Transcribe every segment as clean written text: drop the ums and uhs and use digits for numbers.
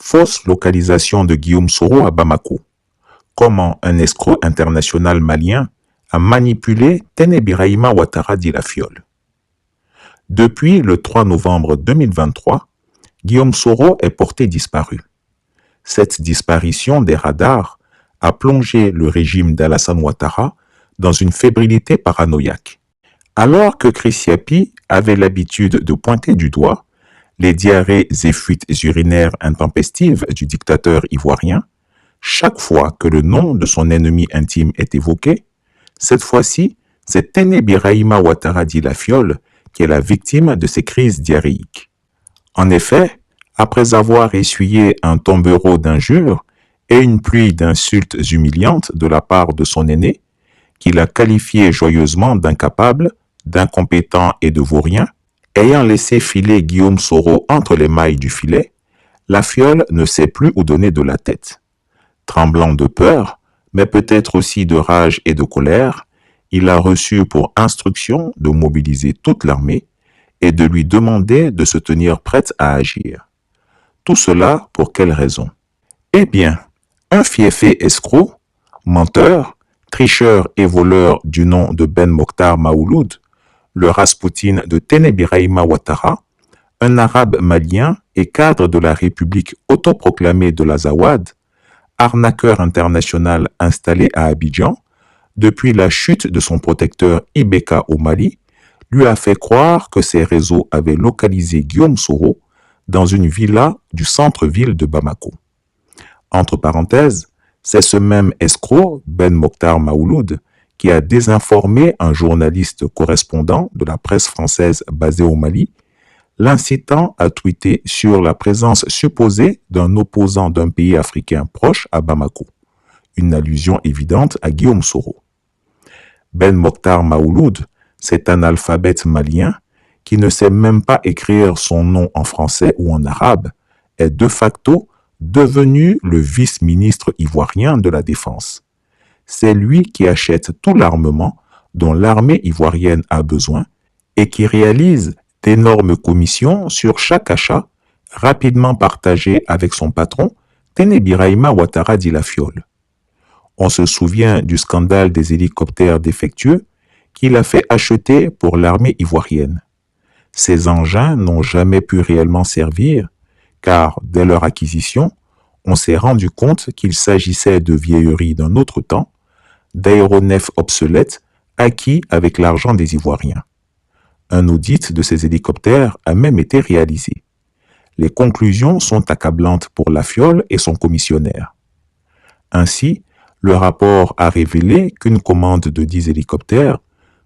Fausse localisation de Guillaume Soro à Bamako. Comment un escroc international malien a manipulé Téné Birahima Ouattara dit la Fiole. Depuis le 3 novembre 2023, Guillaume Soro est porté disparu. Cette disparition des radars a plongé le régime d'Alassane Ouattara dans une fébrilité paranoïaque. Alors que Chris Yapi avait l'habitude de pointer du doigt les diarrhées et fuites urinaires intempestives du dictateur ivoirien, chaque fois que le nom de son ennemi intime est évoqué, cette fois-ci, c'est Téné Birahima Ouattara dit la Fiole qui est la victime de ces crises diarrhéiques. En effet, après avoir essuyé un tombereau d'injures et une pluie d'insultes humiliantes de la part de son aîné, qu'il a qualifié joyeusement d'incapable, d'incompétent et de vaurien, ayant laissé filer Guillaume Soro entre les mailles du filet, la Fiole ne sait plus où donner de la tête. Tremblant de peur, mais peut-être aussi de rage et de colère, il a reçu pour instruction de mobiliser toute l'armée et de lui demander de se tenir prête à agir. Tout cela pour quelle raison? Eh bien, un fiefé escroc, menteur, tricheur et voleur du nom de Ben Mokhtar Maouloud, le Raspoutine de Téné Birahima Ouattara, un arabe malien et cadre de la République autoproclamée de l'Azawad, arnaqueur international installé à Abidjan, depuis la chute de son protecteur Ibeka au Mali, lui a fait croire que ses réseaux avaient localisé Guillaume Soro dans une villa du centre-ville de Bamako. Entre parenthèses, c'est ce même escroc, Ben Mokhtar Maouloud, qui a désinformé un journaliste correspondant de la presse française basé au Mali, l'incitant à tweeter sur la présence supposée d'un opposant d'un pays africain proche à Bamako, une allusion évidente à Guillaume Soro. Ben Mokhtar Maouloud, c'est un analphabète malien qui ne sait même pas écrire son nom en français ou en arabe, est de facto devenu le vice-ministre ivoirien de la Défense. C'est lui qui achète tout l'armement dont l'armée ivoirienne a besoin et qui réalise d'énormes commissions sur chaque achat, rapidement partagées avec son patron, Téné Birahima Ouattara dit la Fiole. On se souvient du scandale des hélicoptères défectueux qu'il a fait acheter pour l'armée ivoirienne. Ces engins n'ont jamais pu réellement servir, car dès leur acquisition, on s'est rendu compte qu'il s'agissait de vieilleries d'un autre temps, d'aéronefs obsolètes acquis avec l'argent des Ivoiriens. Un audit de ces hélicoptères a même été réalisé. Les conclusions sont accablantes pour la Fiole et son commissionnaire. Ainsi, le rapport a révélé qu'une commande de 10 hélicoptères,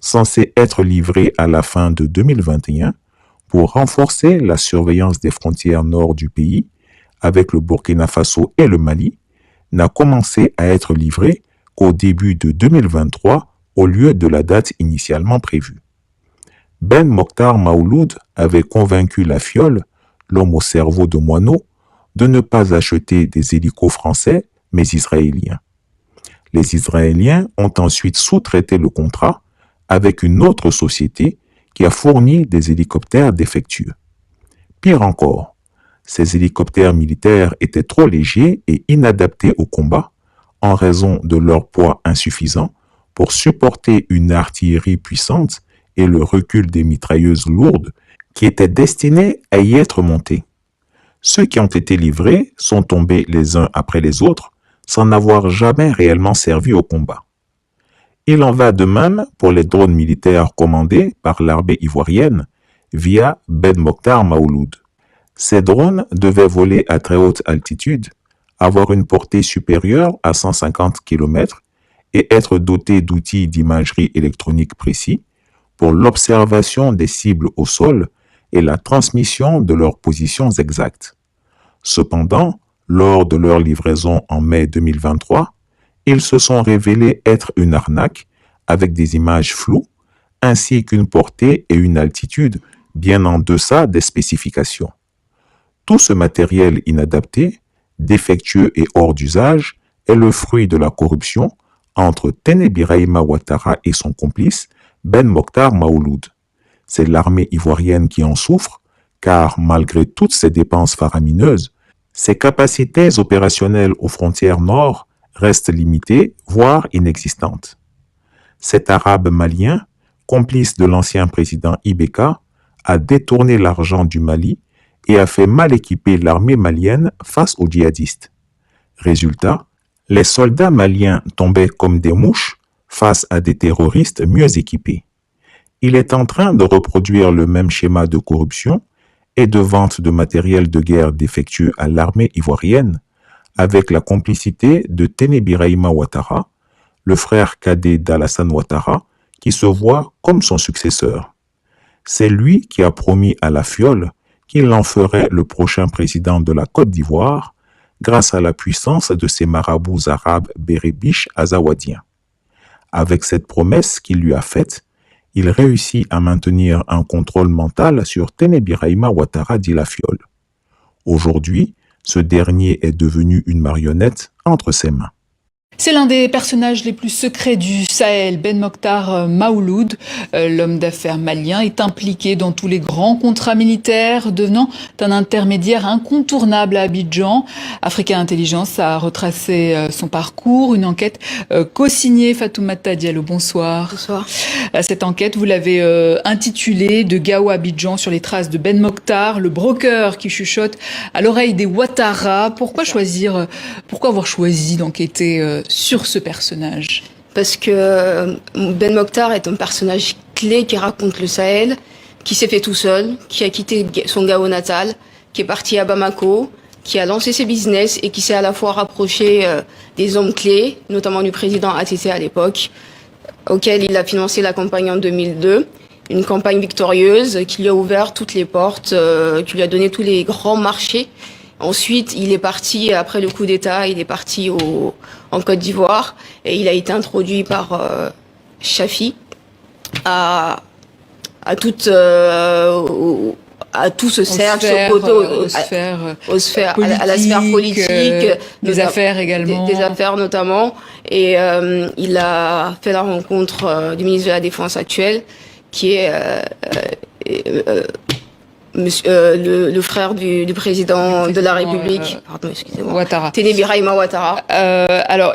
censée être livrée à la fin de 2021 pour renforcer la surveillance des frontières nord du pays avec le Burkina Faso et le Mali, n'a commencé à être livrée qu'au début de 2023 au lieu de la date initialement prévue. Ben Mokhtar Maouloud avait convaincu la Fiole, l'homme au cerveau de moineau, de ne pas acheter des hélicos français, mais israéliens. Les Israéliens ont ensuite sous-traité le contrat avec une autre société qui a fourni des hélicoptères défectueux. Pire encore, ces hélicoptères militaires étaient trop légers et inadaptés au combat en raison de leur poids insuffisant pour supporter une artillerie puissante et le recul des mitrailleuses lourdes qui étaient destinées à y être montées. Ceux qui ont été livrés sont tombés les uns après les autres sans n'avoir jamais réellement servi au combat. Il en va de même pour les drones militaires commandés par l'armée ivoirienne via Ben Mokhtar Maouloud. Ces drones devaient voler à très haute altitude, avoir une portée supérieure à 150 km et être dotés d'outils d'imagerie électronique précis pour l'observation des cibles au sol et la transmission de leurs positions exactes. Cependant, lors de leur livraison en mai 2023, ils se sont révélés être une arnaque avec des images floues ainsi qu'une portée et une altitude bien en deçà des spécifications. Tout ce matériel inadapté, défectueux et hors d'usage est le fruit de la corruption entre Téné Birahima Ouattara et son complice Ben Mokhtar Maouloud. C'est l'armée ivoirienne qui en souffre, car malgré toutes ces dépenses faramineuses, Ses capacités opérationnelles aux frontières nord restent limitées, voire inexistantes. Cet arabe malien, complice de l'ancien président Ibeka, a détourné l'argent du Mali et a fait mal équiper l'armée malienne face aux djihadistes. Résultat, les soldats maliens tombaient comme des mouches face à des terroristes mieux équipés. Il est en train de reproduire le même schéma de corruption et de vente de matériel de guerre défectueux à l'armée ivoirienne, avec la complicité de Téné Birahima Ouattara, le frère cadet d'Alassane Ouattara, qui se voit comme son successeur. C'est lui qui a promis à la fiole qu'il en ferait le prochain président de la Côte d'Ivoire grâce à la puissance de ses marabouts arabes bérébiches azawadiens. Avec cette promesse qu'il lui a faite, il réussit à maintenir un contrôle mental sur Téné Birahima Ouattara dit la fiole. Aujourd'hui, ce dernier est devenu une marionnette entre ses mains. C'est l'un des personnages les plus secrets du Sahel. Ben Mokhtar Maouloud, l'homme d'affaires malien, est impliqué dans tous les grands contrats militaires, devenant un intermédiaire incontournable à Abidjan. Africa Intelligence a retracé son parcours, une enquête co-signée Fatoumata Diallo. Bonsoir. Bonsoir. Cette enquête, vous l'avez intitulée « De Gao à Abidjan sur les traces de Ben Mokhtar, le broker qui chuchote à l'oreille des Ouattara ». Pourquoi avoir choisi d'enquêter sur ce personnage? Parce que Ben Mokhtar est un personnage clé qui raconte le Sahel, qui s'est fait tout seul, qui a quitté son Gao natal, qui est parti à Bamako, qui a lancé ses business et qui s'est à la fois rapproché des hommes clés, notamment du président ATT à l'époque, auquel il a financé la campagne en 2002. Une campagne victorieuse qui lui a ouvert toutes les portes, qui lui a donné tous les grands marchés. Ensuite, il est parti, après le coup d'État, il est parti en Côte d'Ivoire et il a été introduit par Chafi à tout ce cercle, à la sphère politique, des affaires également. Des affaires notamment. Et il a fait la rencontre du ministre de la Défense actuel, qui est le frère du président de la République, pardon, excusez-moi, Ouattara. Téné Birahima Ouattara. Alors,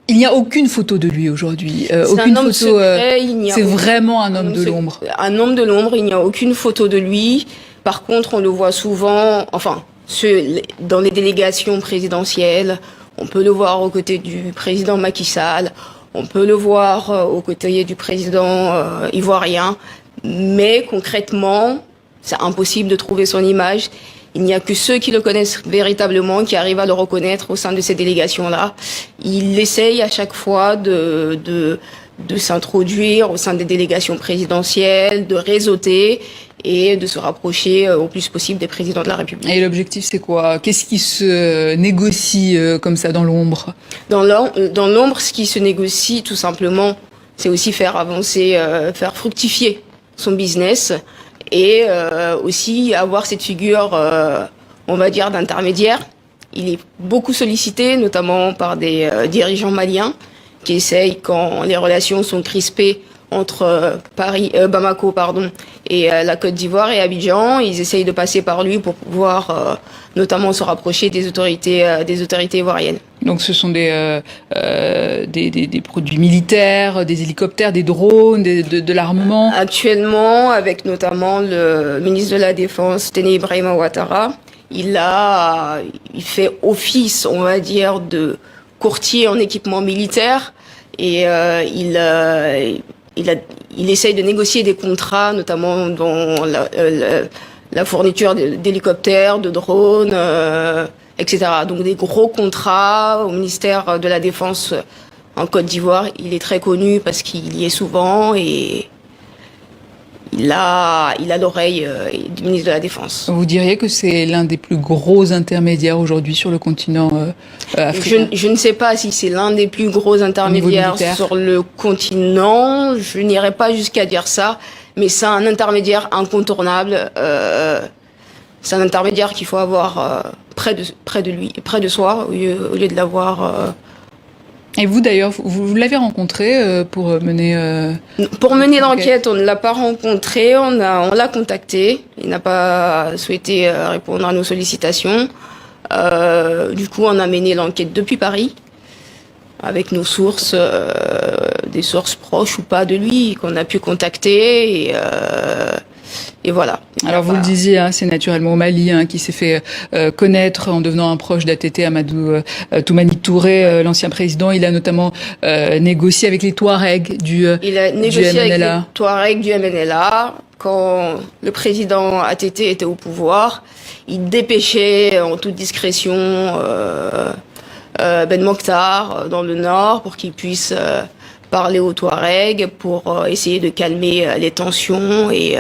il n'y a aucune photo de lui aujourd'hui. Aucune photo. Secret, c'est vraiment un homme de l'ombre. Un homme de l'ombre. Il n'y a aucune photo de lui. Par contre, on le voit souvent, dans les délégations présidentielles. On peut le voir aux côtés du président Macky Sall. On peut le voir aux côtés du président ivoirien. Mais concrètement, c'est impossible de trouver son image. Il n'y a que ceux qui le connaissent véritablement qui arrivent à le reconnaître au sein de ces délégations-là. Il essaye à chaque fois de s'introduire au sein des délégations présidentielles, de réseauter et de se rapprocher au plus possible des présidents de la République. Et l'objectif, c'est quoi? Qu'est-ce qui se négocie comme ça dans l'ombre? Dans l'ombre, ce qui se négocie, tout simplement, c'est aussi faire avancer, faire fructifier son business et aussi avoir cette figure, on va dire, d'intermédiaire. Il est beaucoup sollicité, notamment par des dirigeants maliens qui essayent, quand les relations sont crispées entre Bamako et la Côte d'Ivoire et Abidjan, ils essayent de passer par lui pour pouvoir notamment se rapprocher des autorités ivoiriennes. Donc ce sont des produits militaires, des hélicoptères, des drones, de l'armement. Actuellement, avec notamment le ministre de la Défense, Téné Ibrahima Ouattara, il fait office, on va dire, de courtier en équipement militaire et il essaye de négocier des contrats, notamment dans la fourniture d'hélicoptères, de drones, etc. Donc des gros contrats au ministère de la Défense en Côte d'Ivoire. Il est très connu parce qu'il y est souvent et il a l'oreille du ministre de la Défense. Vous diriez que c'est l'un des plus gros intermédiaires aujourd'hui sur le continent africain? Je ne sais pas si c'est l'un des plus gros intermédiaires sur le continent. Je n'irai pas jusqu'à dire ça, mais c'est un intermédiaire incontournable. C'est un intermédiaire qu'il faut avoir près de lui, près de soi, au lieu de l'avoir. Et vous d'ailleurs, vous l'avez rencontré pour mener... Pour mener l'enquête, on ne l'a pas rencontré, on l'a contacté. Il n'a pas souhaité répondre à nos sollicitations. Du coup, on a mené l'enquête depuis Paris, avec nos sources, des sources proches ou pas de lui, qu'on a pu contacter, et voilà. Alors vous le disiez, c'est naturellement au Mali qui s'est fait connaître en devenant un proche d'ATT, Amadou Toumani Touré, l'ancien président. Il a notamment négocié avec les Touaregs du MNLA. Il a négocié avec les Touaregs du MNLA. Quand le président ATT était au pouvoir, il dépêchait en toute discrétion Ben Mokhtar dans le nord pour qu'il puisse parler aux Touaregs pour essayer de calmer les tensions et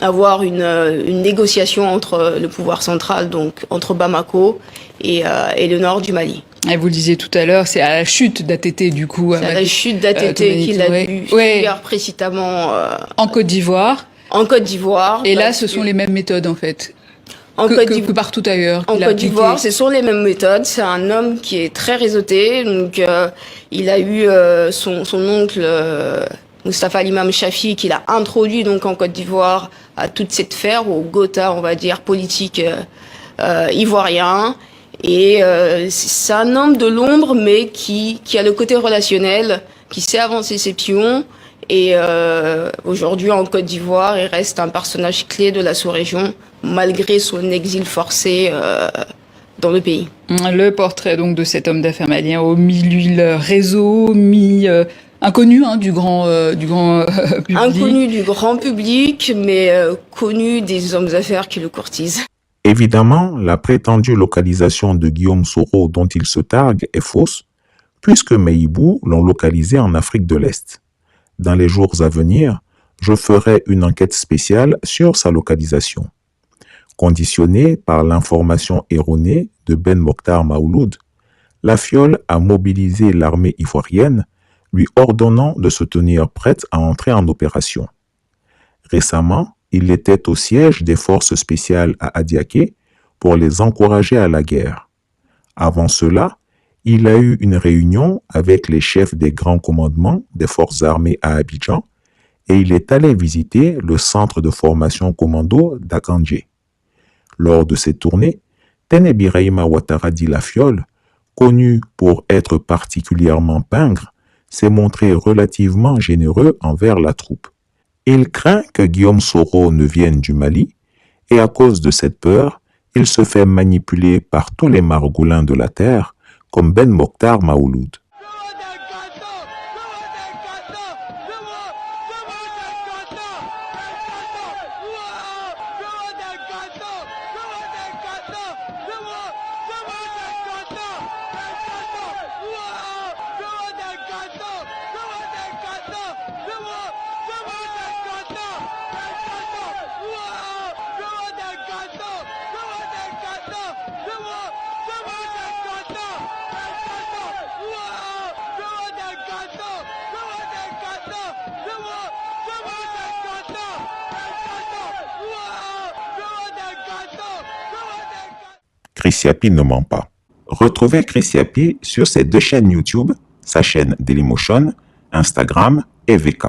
avoir une négociation entre le pouvoir central, donc entre Bamako et le nord du Mali. Et vous le disiez tout à l'heure, c'est à la chute d'ATT du coup. C'est à la chute d'ATT qu'il a dû fuir précipitamment en Côte d'Ivoire. En Côte d'Ivoire. Et là, ce sont les mêmes méthodes en fait. Que partout ailleurs. En Côte d'Ivoire, ce sont les mêmes méthodes. C'est un homme qui est très réseauté. Donc, il a eu son oncle Moustapha Limam Chafi qui l'a introduit donc en Côte d'Ivoire à toute cette sphère, au Gotha, on va dire, politique ivoirien. Et c'est un homme de l'ombre, mais qui a le côté relationnel, qui sait avancer ses pions. Et aujourd'hui, en Côte d'Ivoire, il reste un personnage clé de la sous-région, malgré son exil forcé dans le pays. Le portrait donc de cet homme d'affaires malien au milieu réseau, inconnu du grand public. Inconnu du grand public, mais connu des hommes d'affaires qui le courtisent. Évidemment, la prétendue localisation de Guillaume Soro dont il se targue est fausse, puisque Meïbou l'ont localisé en Afrique de l'Est. Dans les jours à venir, je ferai une enquête spéciale sur sa localisation. Conditionnée par l'information erronée de Ben Mokhtar Maouloud, la Fiole a mobilisé l'armée ivoirienne, lui ordonnant de se tenir prête à entrer en opération. Récemment, il était au siège des forces spéciales à Adiaké pour les encourager à la guerre. Avant cela, il a eu une réunion avec les chefs des grands commandements des forces armées à Abidjan et il est allé visiter le centre de formation commando d'Akandjé. Lors de cette tournée, Tene Birahima Ouattara dit la Fiole, connu pour être particulièrement pingre, s'est montré relativement généreux envers la troupe. Il craint que Guillaume Soro ne vienne du Mali et à cause de cette peur, il se fait manipuler par tous les margoulins de la terre comme Ben Mokhtar Maouloud. Chris Yapi ne ment pas. Retrouvez Chris Yapi sur ses deux chaînes YouTube, sa chaîne Dailymotion, Instagram et VK.